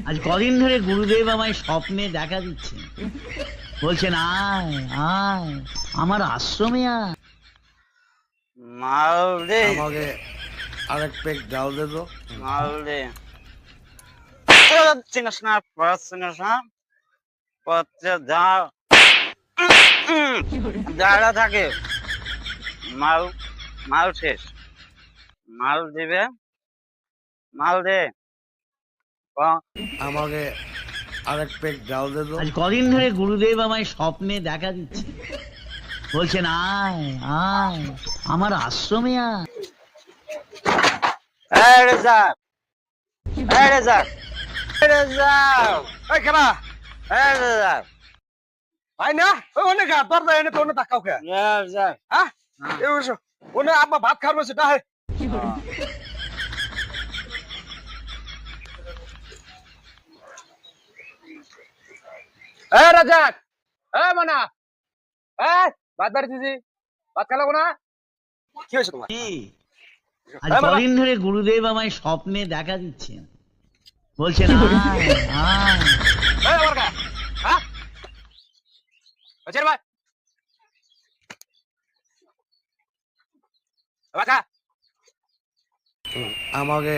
আজ কদিন ধরে গুরুদেব আমায় স্বপ্নে দেখা দিচ্ছে, বলছেন আয় আয় আমার আশ্রমে আয়। মাল দে আমাকে আরেক পেক ডাল দে তো। মাল দে চিনিস না পড়া চিনিস না পথে যা যারা থাকে মাল মাল শেষ মাল দিবে মাল দে আমাকে আরেক পেক ডাল দে তো। আজ কদিন ধরে গুরুদেব আমায় স্বপ্নে দেখা দিচ্ছে, বলছেন আয় আয় আমার আশ্রমে আয়। এই রেজাক এই রেজাক এই রেজাক এই কেনা এই রেজাক ভাই না ওই অনেক দরজা এনে তো অনেক তাকাও কে রেজাক হ্যাঁ এই বসো ওনে আব্বা ভাত খাওয়ার বসে না এই রাজাক এই মানা এই ভাত বাড়ি দিছি ভাত খালাবো না কি হয়েছে তোমার কি? আজ কদিন ধরে গুরুদেব আমায় স্বপ্নে দেখা দিচ্ছেন, বলছেন আয় আয়। এই আমার কা হ্যাঁ আচ্ছা ভাই বাকা আমাকে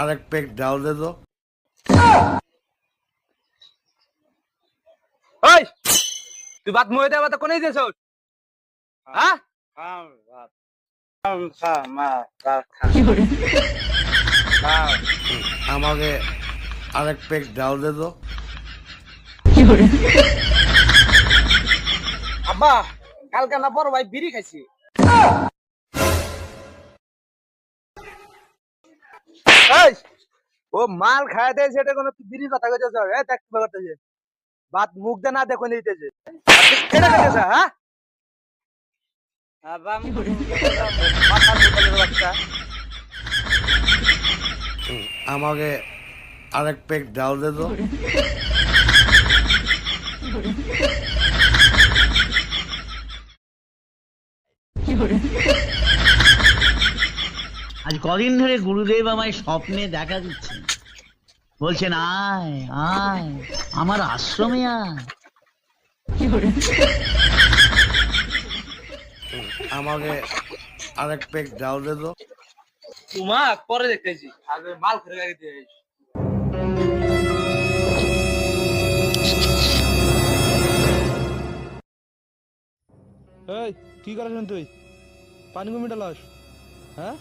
আরেক পেক ডাল দে তো। ওই তুই ভাত মুয়ে দেওয়া তো কোনেই দিয়েছ হ্যাঁ আমাকে আরেক পেক ডাল দে তো। আব্বা কালকে না বড় ভাই বিড়ি খাইছি এই ও মাল খায় দেয় সেটা কোনো তুই বিড়ির কথা কইতেছ এই দেখ কি করতেছে ভাত মুখ দে না দেখো নিতেছে এটা কইতেছ হ্যাঁ আমাকে আরেক পেক ডাল দে তো। আজ কদিন ধরে গুরুদেব আমায় স্বপ্নে দেখা দিচ্ছেন, বলছেন আয় আয় আমার আশ্রমে আয়। আমাকে আরেক পেক ডাল দে তো। তোমাক পরে দেখতেছি আগে মাল করে গাড়ি দিয়ে এই কি করেছেন তুই? পানি কমিটা লাস হ্যাঁ?